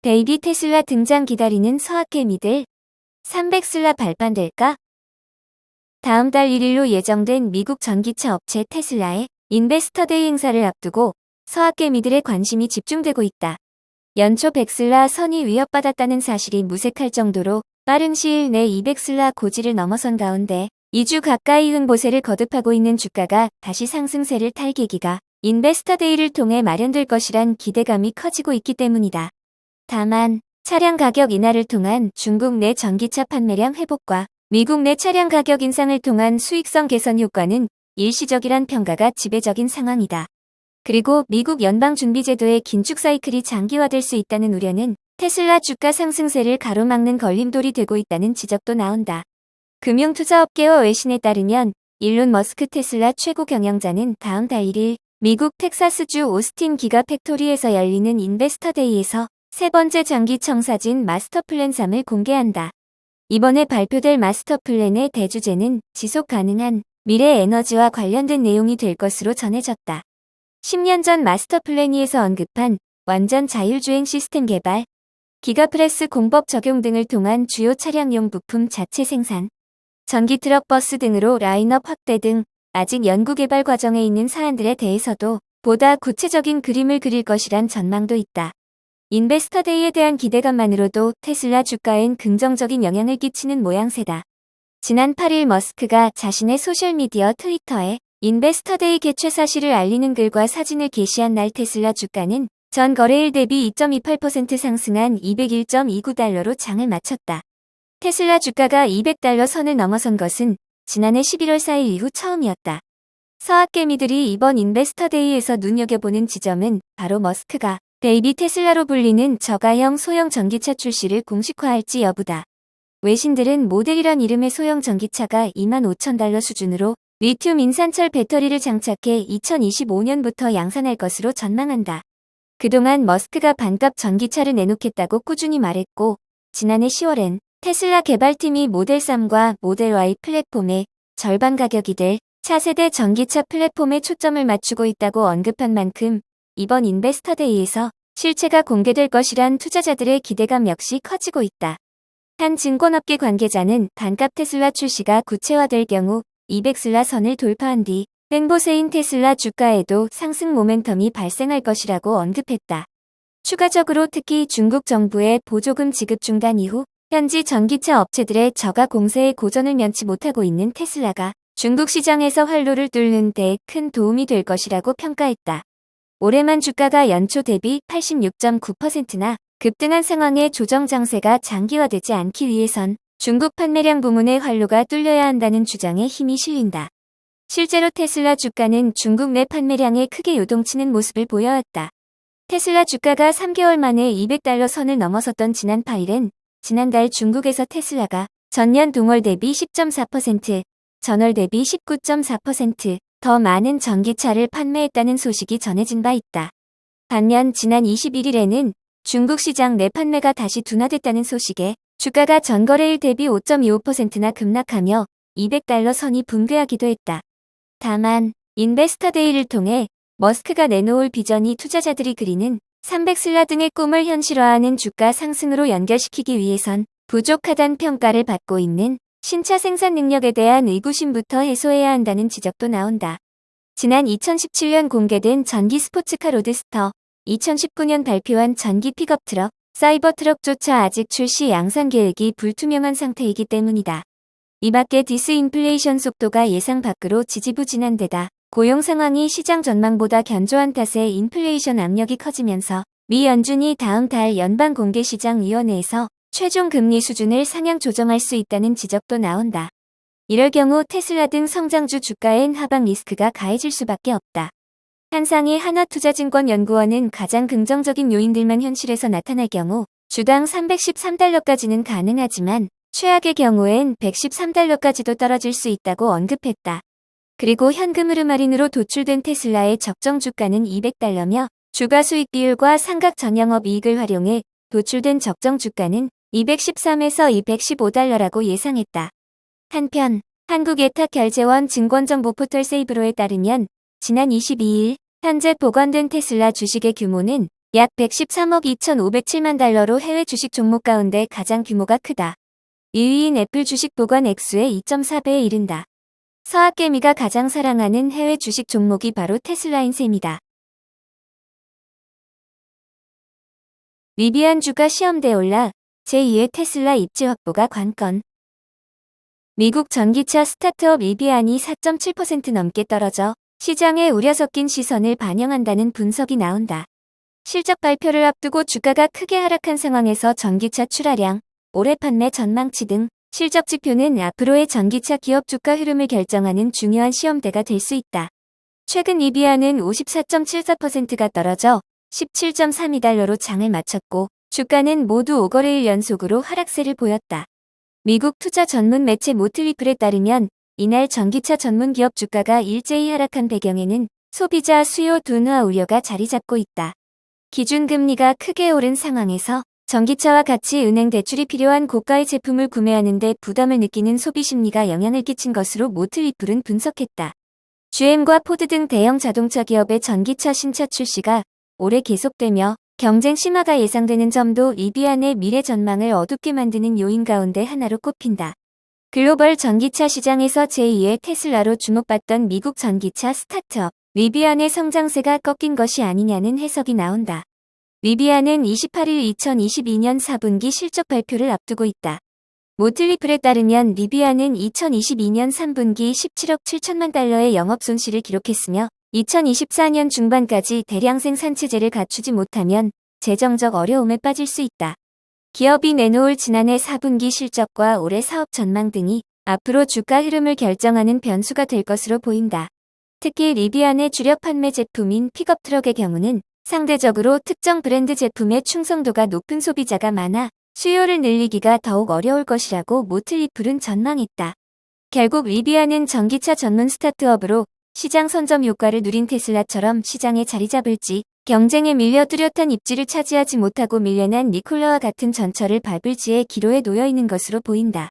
베이비 테슬라 등장 기다리는 서학개미들. 300슬라 발판될까? 다음 달 1일로 예정된 미국 전기차 업체 테슬라의 인베스터데이 행사를 앞두고 서학개미들의 관심이 집중되고 있다. 연초 100슬라 선이 위협받았다는 사실이 무색할 정도로 빠른 시일 내 200슬라 고지를 넘어선 가운데 2주 가까이 흥보세를 거듭하고 있는 주가가 다시 상승세를 탈 계기가 인베스터데이를 통해 마련될 것이란 기대감이 커지고 있기 때문이다. 다만 차량 가격 인하를 통한 중국 내 전기차 판매량 회복과 미국 내 차량 가격 인상을 통한 수익성 개선 효과는 일시적이란 평가가 지배적인 상황이다. 그리고 미국 연방준비제도의 긴축 사이클이 장기화될 수 있다는 우려는 테슬라 주가 상승세를 가로막는 걸림돌이 되고 있다는 지적도 나온다. 금융투자업계와 외신에 따르면 일론 머스크 테슬라 최고 경영자는 다음 달 1일 미국 텍사스주 오스틴 기가팩토리에서 열리는 인베스터데이에서 세 번째 장기 청사진 마스터플랜 3을 공개한다. 이번에 발표될 마스터플랜의 대주제는 지속 가능한 미래 에너지와 관련된 내용이 될 것으로 전해졌다. 10년 전 마스터플랜2에서 언급한 완전 자율주행 시스템 개발, 기가프레스 공법 적용 등을 통한 주요 차량용 부품 자체 생산, 전기트럭 버스 등으로 라인업 확대 등 아직 연구개발 과정에 있는 사안들에 대해서도 보다 구체적인 그림을 그릴 것이란 전망도 있다. 인베스터데이에 대한 기대감만으로도 테슬라 주가엔 긍정적인 영향을 끼치는 모양새다. 지난 8일 머스크가 자신의 소셜미디어 트위터에 인베스터데이 개최 사실을 알리는 글과 사진을 게시한 날 테슬라 주가는 전 거래일 대비 2.28% 상승한 201.29달러로 장을 마쳤다. 테슬라 주가가 200달러 선을 넘어선 것은 지난해 11월 4일 이후 처음이었다. 서학개미들이 이번 인베스터데이에서 눈여겨보는 지점은 바로 머스크가 베이비 테슬라로 불리는 저가형 소형 전기차 출시를 공식화할지 여부다. 외신들은 모델이란 이름의 소형 전기차가 25,000달러 수준으로 리튬 인산철 배터리를 장착해 2025년부터 양산할 것으로 전망한다. 그동안 머스크가 반값 전기차를 내놓겠다고 꾸준히 말했고 지난해 10월엔 테슬라 개발팀이 모델 3과 모델 Y 플랫폼의 절반 가격이 될 차세대 전기차 플랫폼에 초점을 맞추고 있다고 언급한 만큼 이번 인베스터데이에서 실체가 공개될 것이란 투자자들의 기대감 역시 커지고 있다. 한 증권업계 관계자는 반값 테슬라 출시가 구체화될 경우 200슬라 선을 돌파한 뒤 횡보세인 테슬라 주가에도 상승 모멘텀이 발생할 것이라고 언급했다. 추가적으로 특히 중국 정부의 보조금 지급 중단 이후 현지 전기차 업체들의 저가 공세에 고전을 면치 못하고 있는 테슬라가 중국 시장에서 활로를 뚫는 데 큰 도움이 될 것이라고 평가했다. 올해만 주가가 연초 대비 86.9%나 급등한 상황의 조정 장세가 장기화되지 않기 위해선 중국 판매량 부문의 활로가 뚫려야 한다는 주장에 힘이 실린다. 실제로 테슬라 주가는 중국 내 판매량에 크게 요동치는 모습을 보여왔다. 테슬라 주가가 3개월 만에 200달러 선을 넘어섰던 지난 8일엔 지난달 중국에서 테슬라가 전년 동월 대비 10.4%, 전월 대비 19.4% 더 많은 전기차를 판매했다는 소식이 전해진 바 있다. 반면 지난 21일에는 중국 시장 내 판매가 다시 둔화됐다는 소식에 주가가 전거래일 대비 5.25%나 급락하며 200달러 선이 붕괴하기도 했다. 다만 인베스터데이를 통해 머스크가 내놓을 비전이 투자자들이 그리는 300슬라 등의 꿈을 현실화하는 주가 상승으로 연결시키기 위해선 부족하다는 평가를 받고 있는 신차 생산 능력에 대한 의구심부터 해소해야 한다는 지적도 나온다. 지난 2017년 공개된 전기 스포츠카 로드스터, 2019년 발표한 전기 픽업 트럭, 사이버 트럭조차 아직 출시 양산 계획이 불투명한 상태이기 때문이다. 이 밖에 디스인플레이션 속도가 예상 밖으로 지지부진한 데다 고용 상황이 시장 전망보다 견조한 탓에 인플레이션 압력이 커지면서 미 연준이 다음 달 연방공개시장위원회에서 최종 금리 수준을 상향 조정할 수 있다는 지적도 나온다. 이럴 경우 테슬라 등 성장주 주가엔 하방 리스크가 가해질 수밖에 없다. 한상희 하나투자증권연구원은 가장 긍정적인 요인들만 현실에서 나타날 경우 주당 313달러까지는 가능하지만 최악의 경우엔 113달러까지도 떨어질 수 있다고 언급했다. 그리고 현금 흐름 할인으로 도출된 테슬라의 적정 주가는 200달러며 주가 수익 비율과 삼각 전영업 이익을 활용해 도출된 적정 주가는 213에서 215달러라고 예상했다. 한편 한국예탁결제원 증권정보 포털 세이브로에 따르면 지난 22일 현재 보관된 테슬라 주식의 규모는 약 113억 2,507만 달러로 해외 주식 종목 가운데 가장 규모가 크다. 2위인 애플 주식 보관 액수의 2.4배에 이른다. 서학개미가 가장 사랑하는 해외 주식 종목이 바로 테슬라인 셈이다. 리비안 주가 시험대에 올라 제2의 테슬라 입지 확보가 관건. 미국 전기차 스타트업 리비안이 4.7% 넘게 떨어져 시장에 우려 섞인 시선을 반영한다는 분석이 나온다. 실적 발표를 앞두고 주가가 크게 하락한 상황에서 전기차 출하량, 올해 판매 전망치 등 실적 지표는 앞으로의 전기차 기업 주가 흐름을 결정하는 중요한 시험대가 될 수 있다. 최근 리비안은 54.74%가 떨어져 17.32달러로 장을 마쳤고 주가는 모두 5거래일 연속으로 하락세를 보였다. 미국 투자 전문 매체 모틀리플에 따르면 이날 전기차 전문 기업 주가가 일제히 하락한 배경에는 소비자 수요 둔화 우려가 자리 잡고 있다. 기준금리가 크게 오른 상황에서 전기차와 같이 은행 대출이 필요한 고가의 제품을 구매하는 데 부담을 느끼는 소비 심리가 영향을 끼친 것으로 모틀리플은 분석했다. GM과 포드 등 대형 자동차 기업의 전기차 신차 출시가 올해 계속되며 경쟁 심화가 예상되는 점도 리비안의 미래 전망을 어둡게 만드는 요인 가운데 하나로 꼽힌다. 글로벌 전기차 시장에서 제2의 테슬라로 주목받던 미국 전기차 스타트업 리비안의 성장세가 꺾인 것이 아니냐는 해석이 나온다. 리비안은 28일 2022년 4분기 실적 발표를 앞두고 있다. 모틀리플에 따르면 리비안은 2022년 3분기 17억 7천만 달러의 영업 손실을 기록했으며 2024년 중반까지 대량 생산 체제를 갖추지 못하면 재정적 어려움에 빠질 수 있다. 기업이 내놓을 지난해 4분기 실적과 올해 사업 전망 등이 앞으로 주가 흐름을 결정하는 변수가 될 것으로 보인다. 특히 리비안의 주력 판매 제품인 픽업 트럭의 경우는 상대적으로 특정 브랜드 제품의 충성도가 높은 소비자가 많아 수요를 늘리기가 더욱 어려울 것이라고 모틀리플은 전망했다. 결국 리비안은 전기차 전문 스타트업으로 시장 선점 효과를 누린 테슬라처럼 시장에 자리 잡을지 경쟁에 밀려 뚜렷한 입지를 차지하지 못하고 밀려난 니콜라와 같은 전철을 밟을지의 기로에 놓여 있는 것으로 보인다.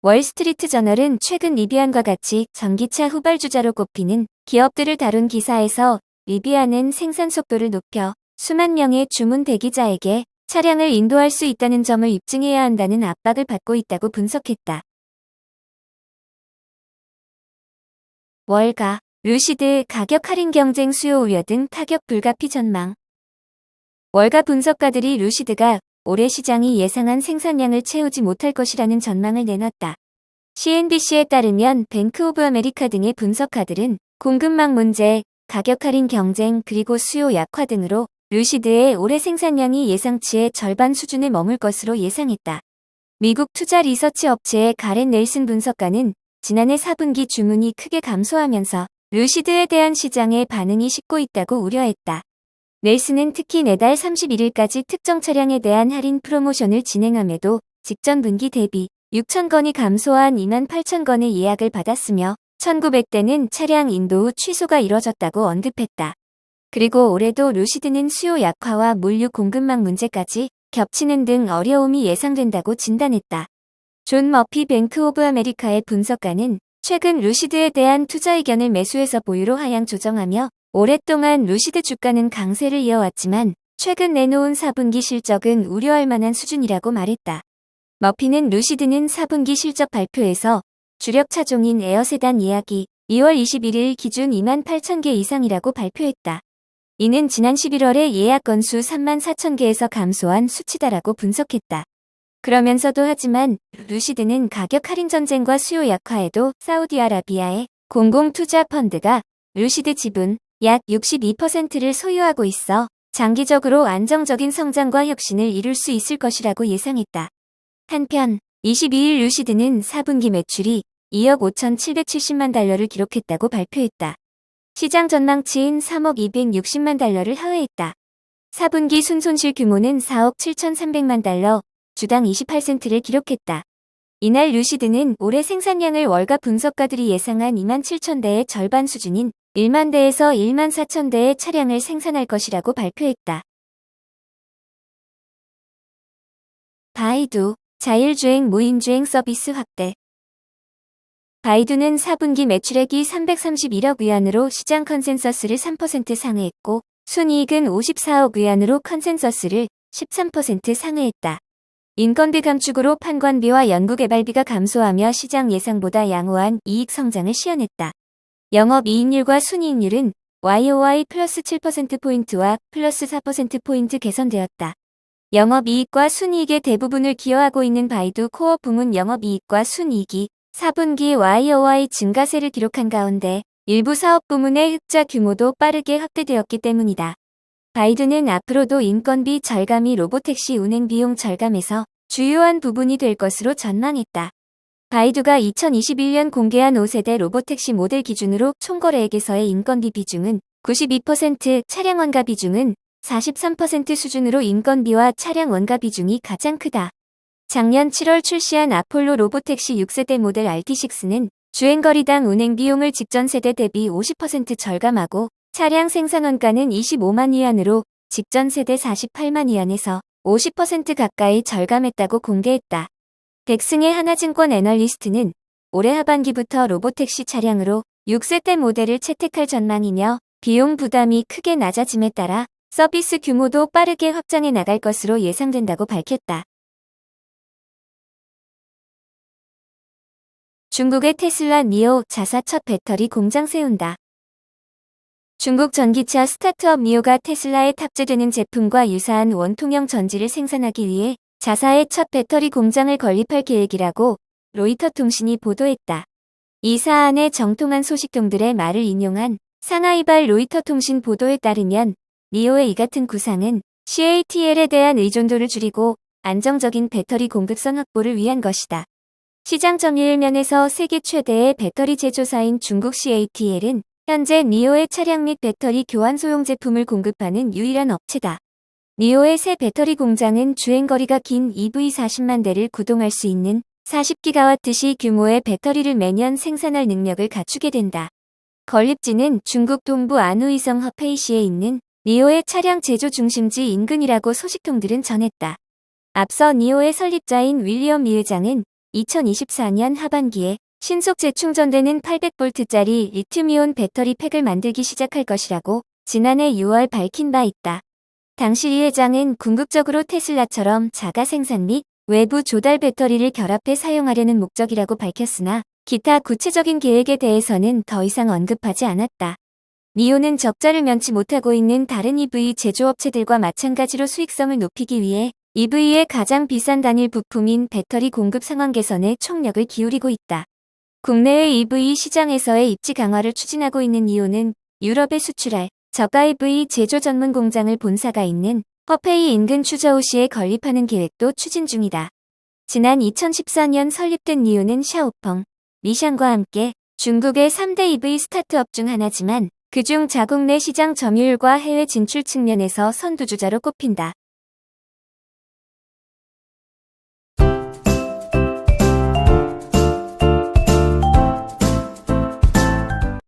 월스트리트 저널은 최근 리비안과 같이 전기차 후발주자로 꼽히는 기업들을 다룬 기사에서 리비안은 생산 속도를 높여 수만 명의 주문 대기자에게 차량을 인도할 수 있다는 점을 입증해야 한다는 압박을 받고 있다고 분석했다. 월가 루시드 가격 할인 경쟁 수요 우려 등 타격 불가피 전망. 월가 분석가들이 루시드가 올해 시장이 예상한 생산량을 채우지 못할 것이라는 전망을 내놨다. CNBC에 따르면 뱅크 오브 아메리카 등의 분석가들은 공급망 문제, 가격 할인 경쟁 그리고 수요 약화 등으로 루시드의 올해 생산량이 예상치의 절반 수준에 머물 것으로 예상했다. 미국 투자 리서치 업체의 가렌 넬슨 분석가는 지난해 4분기 주문이 크게 감소하면서 루시드에 대한 시장의 반응이 식고 있다고 우려했다. 넬슨은 특히 내달 31일까지 특정 차량에 대한 할인 프로모션을 진행함에도 직전 분기 대비 6,000건이 감소한 28,000건의 예약을 받았으며 1,900대는 차량 인도 후 취소가 이뤄졌다고 언급했다. 그리고 올해도 루시드는 수요 약화와 물류 공급망 문제까지 겹치는 등 어려움이 예상된다고 진단했다. 존 머피 뱅크 오브 아메리카의 분석가는 최근 루시드에 대한 투자 의견을 매수해서 보유로 하향 조정하며 오랫동안 루시드 주가는 강세를 이어왔지만 최근 내놓은 4분기 실적은 우려할 만한 수준이라고 말했다. 머피는 루시드는 4분기 실적 발표에서 주력 차종인 에어세단 예약이 2월 21일 기준 28,000개 이상이라고 발표했다. 이는 지난 11월에 예약 건수 34,000개에서 감소한 수치다라고 분석했다. 그러면서도 하지만 루시드는 가격 할인 전쟁과 수요 약화에도 사우디아라비아의 공공투자 펀드가 루시드 지분 약 62%를 소유하고 있어 장기적으로 안정적인 성장과 혁신을 이룰 수 있을 것이라고 예상했다. 한편 22일 루시드는 4분기 매출이 2억 5,770만 달러를 기록했다고 발표했다. 시장 전망치인 3억 260만 달러를 하회했다. 4분기 순손실 규모는 4억 7,300만 달러, 주당 28센트를 기록했다. 이날 루시드는 올해 생산량을 월가 분석가들이 예상한 27,000대의 절반 수준인 1만 대에서 1만 4,000대의 차량을 생산할 것이라고 발표했다. 바이두, 자율주행 무인주행 서비스 확대. 바이두는 4분기 매출액이 331억 위안으로 시장 컨센서스를 3% 상회했고 순이익은 54억 위안으로 컨센서스를 13% 상회했다. 인건비 감축으로 판관비와 연구개발비가 감소하며 시장 예상보다 양호한 이익 성장을 시현했다. 영업이익률과 순이익률은 YOY 플러스 7%포인트와 플러스 4%포인트 개선되었다. 영업이익과 순이익의 대부분을 기여하고 있는 바이두 코어 부문 영업이익과 순이익이 4분기 YOY 증가세를 기록한 가운데 일부 사업 부문의 흑자 규모도 빠르게 확대되었기 때문이다. 바이두는 앞으로도 인건비 절감이 로보택시 운행 비용 절감에서 주요한 부분이 될 것으로 전망했다. 바이두가 2021년 공개한 5세대 로보택시 모델 기준으로 총거래액에서의 인건비 비중은 92%, 차량 원가 비중은 43% 수준으로 인건비와 차량 원가 비중이 가장 크다. 작년 7월 출시한 아폴로 로보택시 6세대 모델 RT6는 주행거리당 운행 비용을 직전 세대 대비 50% 절감하고 차량 생산 원가는 25만 위안으로 직전 세대 48만 위안에서 50% 가까이 절감했다고 공개했다. 백승의 하나증권 애널리스트는 올해 하반기부터 로보택시 차량으로 6세대 모델을 채택할 전망이며 비용 부담이 크게 낮아짐에 따라 서비스 규모도 빠르게 확장해 나갈 것으로 예상된다고 밝혔다. 중국의 테슬라 니오 자사 첫 배터리 공장 세운다. 중국 전기차 스타트업 니오가 테슬라에 탑재되는 제품과 유사한 원통형 전지를 생산하기 위해 자사의 첫 배터리 공장을 건립할 계획이라고 로이터 통신이 보도했다. 이 사안의 정통한 소식통들의 말을 인용한 상하이발 로이터 통신 보도에 따르면 니오의 이 같은 구상은 CATL에 대한 의존도를 줄이고 안정적인 배터리 공급선 확보를 위한 것이다. 시장 점유율 면에서 세계 최대의 배터리 제조사인 중국 CATL은 현재 니오의 차량 및 배터리 교환 소용 제품을 공급하는 유일한 업체다. 니오의 새 배터리 공장은 주행거리가 긴 EV 40만 대를 구동할 수 있는 40기가와트시 규모의 배터리를 매년 생산할 능력을 갖추게 된다. 건립지는 중국 동부 안후이성 허페이시에 있는 니오의 차량 제조 중심지 인근이라고 소식통들은 전했다. 앞서 니오의 설립자인 윌리엄 리 회장은 2024년 하반기에 신속 재충전되는 800V짜리 리튬이온 배터리 팩을 만들기 시작할 것이라고 지난해 6월 밝힌 바 있다. 당시 리 회장은 궁극적으로 테슬라처럼 자가 생산 및 외부 조달 배터리를 결합해 사용하려는 목적이라고 밝혔으나 기타 구체적인 계획에 대해서는 더 이상 언급하지 않았다. 니오는 적자를 면치 못하고 있는 다른 EV 제조업체들과 마찬가지로 수익성을 높이기 위해 EV의 가장 비싼 단일 부품인 배터리 공급 상황 개선에 총력을 기울이고 있다. 국내외 EV 시장에서의 입지 강화를 추진하고 있는 니오는 유럽에 수출할 저가 EV 제조 전문 공장을 본사가 있는 허페이 인근 추저우시에 건립하는 계획도 추진 중이다. 지난 2014년 설립된 니오는 샤오펑, 리샹과 함께 중국의 3대 EV 스타트업 중 하나지만 그중 자국 내 시장 점유율과 해외 진출 측면에서 선두주자로 꼽힌다.